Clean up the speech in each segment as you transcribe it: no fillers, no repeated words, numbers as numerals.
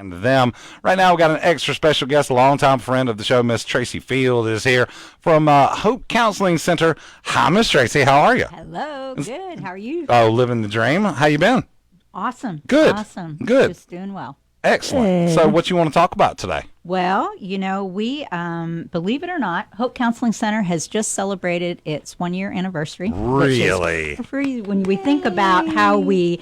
talking to them. Right now, we've got an extra special guest, a longtime friend of the show, Miss Tracy Field, is here from Hope Counseling Center. Hi, Miss Tracy. How are you? Hello. Good. How are you? Oh, living the dream. How you been? Awesome. Good. Awesome. Good. Just doing well. Excellent. So what you want to talk about today? Well, we, believe it or not, Hope Counseling Center has just celebrated its 1-year anniversary. Really? When we think about how we,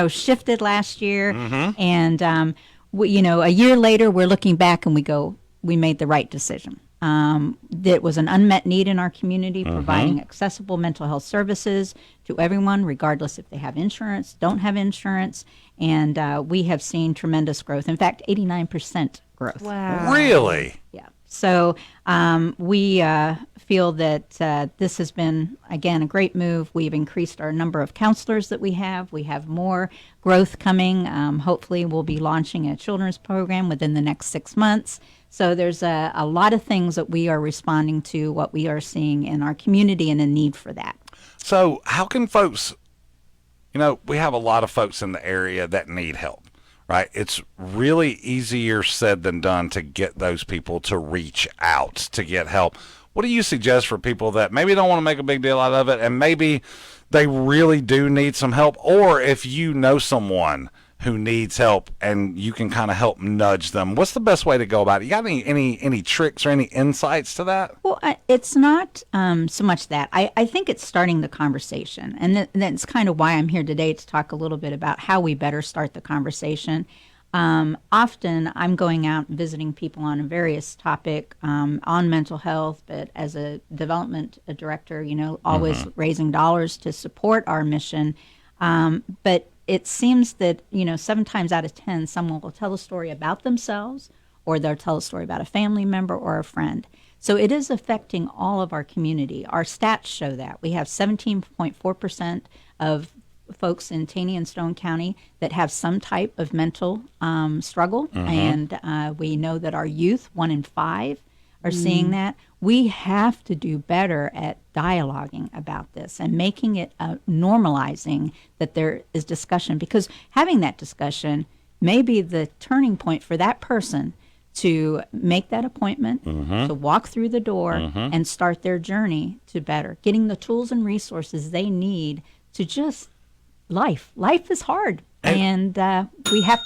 shifted last year, and, a year later, we're looking back and we go, we made the right decision. That was an unmet need in our community, providing accessible mental health services to everyone, regardless if they have insurance, don't have insurance, and we have seen tremendous growth. In fact, 89% growth. Wow. Really? Yeah. So we feel that this has been, again, a great move. We've increased our number of counselors that we have. We have more growth coming. Hopefully, we'll be launching a children's program within the next 6 months. So there's a lot of things that we are responding to what we are seeing in our community and a need for that. So how can folks, we have a lot of folks in the area that need help, right? It's really easier said than done to get those people to reach out to get help. What do you suggest for people that maybe don't want to make a big deal out of it and maybe they really do need some help? Or if you know someone who needs help and you can kind of help nudge them, what's the best way to go about it? You got any tricks or any insights to that? Well, it's not so much that. I think it's starting the conversation. And that's kind of why I'm here today, to talk a little bit about how we better start the conversation. Often I'm going out and visiting people on a various topic on mental health, but as a development director, always raising dollars to support our mission. But it seems that, 7 times out of 10, someone will tell a story about themselves, or they'll tell a story about a family member or a friend. So it is affecting all of our community. Our stats show that. We have 17.4% of folks in Taney and Stone County that have some type of mental struggle. And we know that our youth, 1 in 5, are seeing that. We have to do better at dialoguing about this and making it normalizing that there is discussion, because having that discussion may be the turning point for that person to make that appointment, to walk through the door and start their journey to better, getting the tools and resources they need to just life. Life is hard, and we have,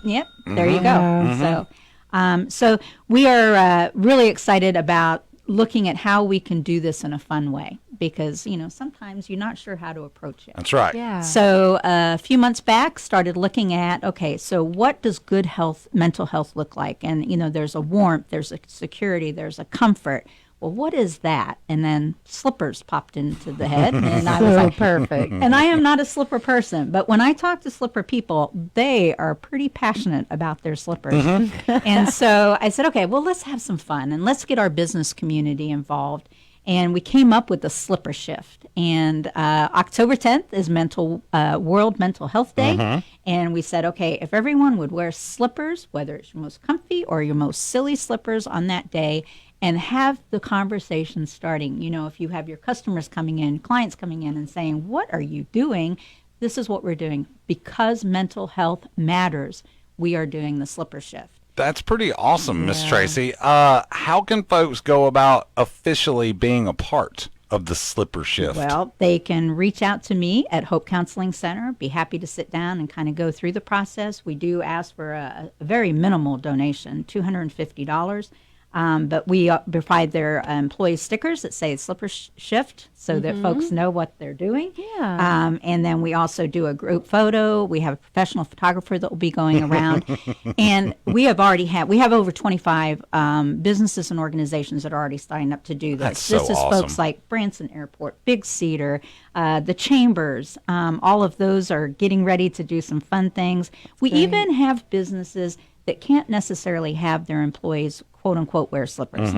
there you go. So we are really excited about looking at how we can do this in a fun way, because, sometimes you're not sure how to approach it. That's right. Yeah. So a few months back, started looking at, so what does good health, mental health look like? And, there's a warmth, there's a security, there's a comfort. Well, what is that? And then slippers popped into the head, and I was like, perfect. And I am not a slipper person, but when I talk to slipper people, they are pretty passionate about their slippers. And so I said, okay, well, let's have some fun and let's get our business community involved. And we came up with the Slipper Shift. And October 10th is World Mental Health Day. And we said, okay, if everyone would wear slippers, whether it's your most comfy or your most silly slippers on that day, and have the conversation starting. If you have your customers coming in, clients coming in and saying, what are you doing? This is what we're doing. Because mental health matters, we are doing the Slipper Shift. That's pretty awesome, Miss Tracy. How can folks go about officially being a part of the Slipper Shift? Well, they can reach out to me at Hope Counseling Center. Be happy to sit down and kind of go through the process. We do ask for a very minimal donation, $250. But we provide their employee stickers that say Slipper Shift, so that folks know what they're doing. Yeah. And then we also do a group photo. We have a professional photographer that will be going around. And we have over 25 businesses and organizations that are already signed up to do this. That's so this is awesome. Folks like Branson Airport, Big Cedar, the Chambers. All of those are getting ready to do some fun things. We even have businesses that can't necessarily have their employees, quote unquote, wear slippers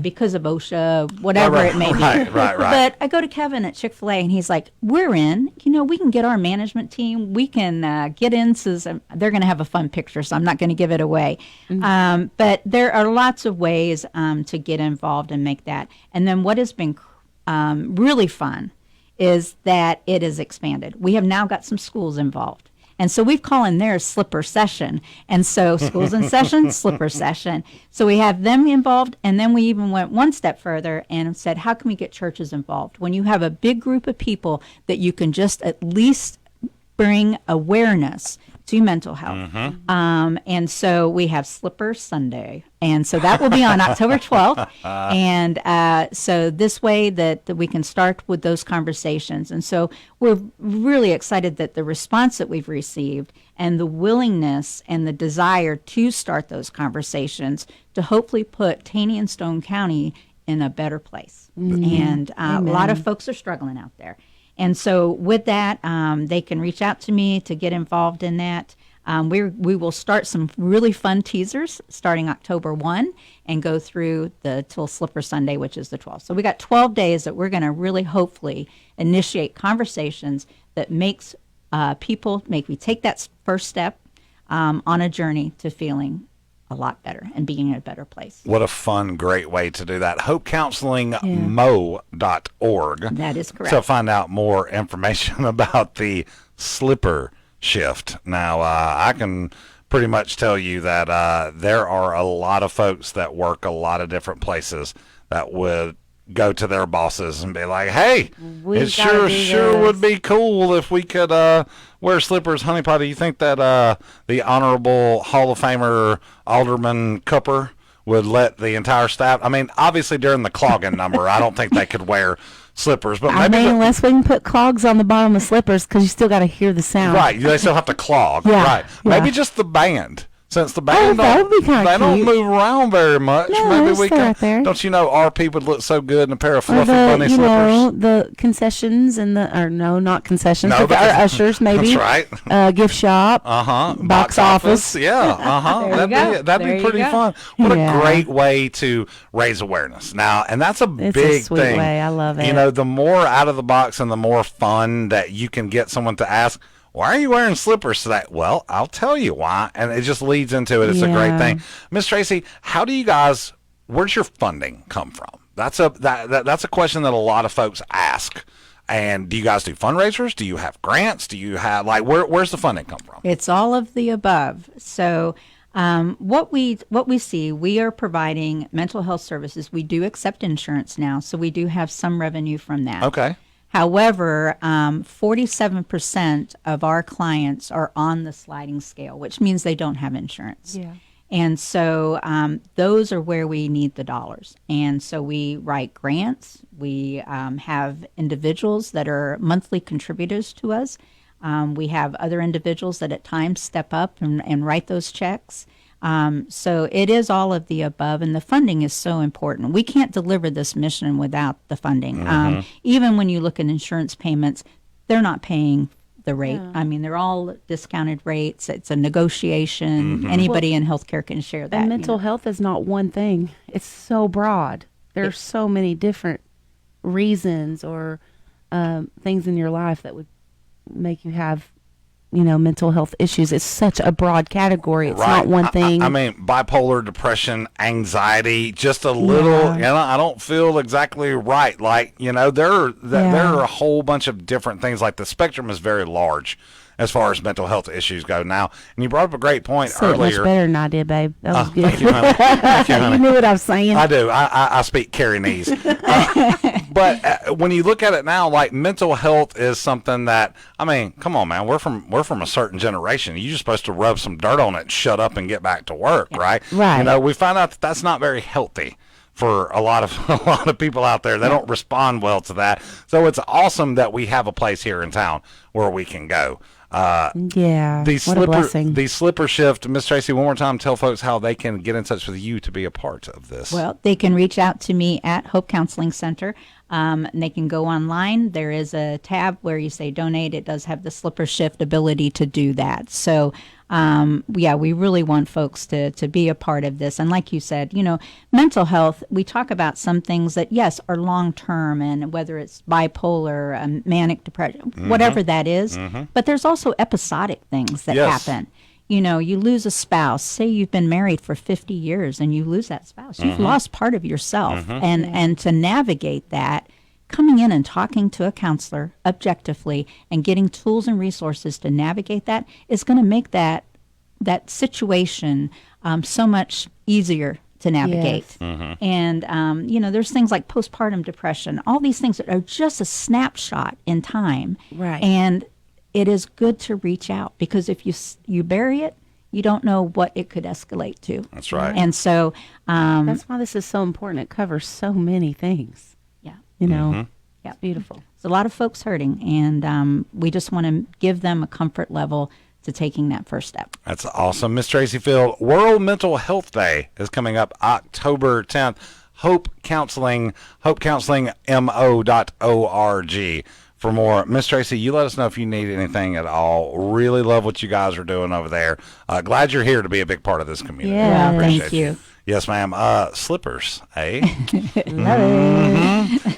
because of OSHA, whatever it may be. Right. But I go to Kevin at Chick-fil-A and he's like, we're in, we can get our management team, we can get into they're going to have a fun picture, so I'm not going to give it away. But there are lots of ways to get involved and make that. And then what has been really fun is that it is expanded. We have now got some schools involved. And so we've called in there slipper session. And so school's in session, slipper session. So we have them involved. And then we even went one step further and said, how can we get churches involved? When you have a big group of people that you can just at least bring awareness to mental health. And so we have Slipper Sunday. And so that will be on October 12th. And so this way that we can start with those conversations. And so we're really excited that the response that we've received and the willingness and the desire to start those conversations to hopefully put Taney and Stone County in a better place. And a lot of folks are struggling out there. And so with that, they can reach out to me to get involved in that. We will start some really fun teasers starting October 1 and go through till Slipper Sunday, which is the 12th. So we got 12 days that we're going to really hopefully initiate conversations that makes people maybe take that first step on a journey to feeling a lot better and being in a better place. What a fun, great way to do that. HopeCounselingMo.org. That is correct. To find out more information about the slipper shift. Now, I can pretty much tell you that there are a lot of folks that work a lot of different places that would go to their bosses and be like, hey, it sure would be cool if we could wear slippers. Honey Pot, do you think that the Honorable Hall of Famer Alderman Cooper would let the entire staff, I mean, obviously during the clogging number, I don't think they could wear slippers, but maybe unless we can put clogs on the bottom of slippers, because you still got to hear the sound. Right, they still have to clog. Yeah, right. yeah. Maybe just the band. Since the band that would be kinda they don't cute. move around very much. No, Maybe it's we still can. right there. Don't you know RP would look so good in a pair of Or fluffy bunny you slippers? know, the concessions and not concessions, No, but our ushers maybe. That's right. Gift shop. Box office. Yeah. There you go. That'd There be you pretty go. fun. What Yeah. a great way to raise awareness. Now, and that's a It's big a sweet thing. way. I love it. You know, the more out of the box and the more fun that you can get someone to ask, why are you wearing slippers today? Well, I'll tell you why. And it just leads into it. It's a great Yeah. thing. Miss Tracy, how do you guys, where's your funding come from? That's a question that a lot of folks ask. And do you guys do fundraisers? Do you have grants? Do you have, where's the funding come from? It's all of the above. So what we see, we are providing mental health services. We do accept insurance now, so we do have some revenue from that. Okay. However, 47% of our clients are on the sliding scale, which means they don't have insurance. Yeah. And so those are where we need the dollars. And so we write grants. We have individuals that are monthly contributors to us. We have other individuals that at times step up and write those checks. So it is all of the above, and the funding is so important. We can't deliver this mission without the funding. Even when you look at insurance payments, they're not paying the rate. Yeah. I mean, they're all discounted rates. It's a negotiation. Anybody in healthcare can share that. And you mental know. health is not one thing. It's so broad. There's so many different reasons or things in your life that would make you have, mental health issues. It's such a broad category. It's not one thing. I mean, bipolar, depression, anxiety, just a little, I don't feel exactly right. There are a whole bunch of different things. Like the spectrum is very large as far as mental health issues go now. And you brought up a great point Say it earlier. much better than I did, babe. That was good. Thank you, honey. Thank you, honey. You knew what I was saying. I do. I speak Carrieese. But when you look at it now, like mental health is something that, I mean, come on, man. We're from a certain generation. You're just supposed to rub some dirt on it, and shut up, and get back to work, right? Right. We find out that that's not very healthy for a lot of people out there. They don't respond well to that. So it's awesome that we have a place here in town where we can go. Yeah. The What a blessing. The slipper shift. Miss Tracy, one more time, tell folks how they can get in touch with you to be a part of this. Well, they can reach out to me at Hope Counseling Center. And they can go online. There is a tab where you say donate. It does have the slipper shift ability to do that. So, we really want folks to be a part of this. And like you said, mental health, we talk about some things that, yes, are long-term, and whether it's bipolar, manic depression, whatever that is. But there's also episodic things that happen. You lose a spouse. Say you've been married for 50 years and you lose that spouse. You've lost part of yourself. And to navigate that coming in and talking to a counselor objectively and getting tools and resources to navigate that is going to make that situation so much easier to navigate. Yes. And, there's things like postpartum depression, all these things that are just a snapshot in time. Right. And it is good to reach out, because if you bury it, you don't know what it could escalate to. That's right. And so, That's why this is so important. It covers so many things. yeah. You know, Yeah. it's beautiful. There's a lot of folks hurting, and we just want to give them a comfort level to taking that first step. That's awesome. Miss Tracy Field, World Mental Health Day is coming up October 10th. Hope Counseling, hopecounselingmo.org for more. Miss Tracy, you let us know if you need anything at all. Really love what you guys are doing over there. Glad you're here to be a big part of this community. Yeah. Well, Appreciate thank you. Yes, ma'am. Slippers, eh?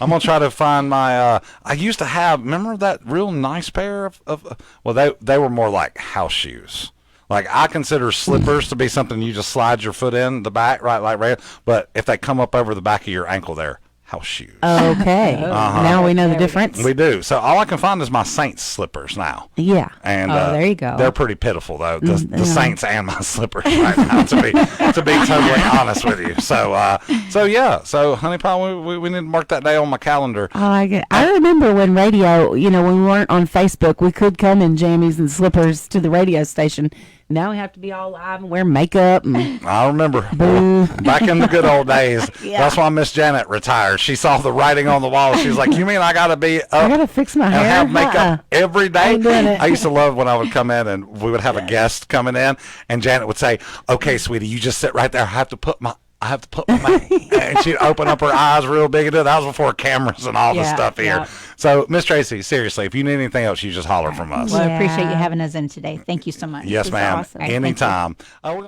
I'm going to try to find my, I used to have, remember that real nice pair of well, they were more like house shoes. Like, I consider slippers to be something you just slide your foot in the back, right, but if they come up over the back of your ankle, they're house shoes. Okay. Now we know the difference. We do. So all I can find is my Saints slippers now. Yeah. And there you go. They're pretty pitiful though. The yeah. Saints and my slippers right now, to be totally honest with you. So yeah. So honey pie, we need to mark that day on my calendar. I like it. I remember when radio, when we weren't on Facebook, we could come in jammies and slippers to the radio station. Now we have to be all live and wear makeup. And I remember Boo. back in the good old days. Yeah. That's why Miss Janet retired. She saw the writing on the wall. She was like, "You mean I got to be up I got to fix my and hair? have makeup every day?" ain't doing it. I used to love when I would come in and we would have a guest coming in, and Janet would say, "Okay, sweetie, you just sit right there. I have to put my and she'd open up her eyes real big and do it. That was before cameras and all the Yeah, stuff here. yeah. So, Miss Tracy, seriously, if you need anything else, you just holler from us. Well, I appreciate you Yeah. having us in today. Thank you so much. Yes, is ma'am. awesome. All right, thank you. Anytime. We're gonna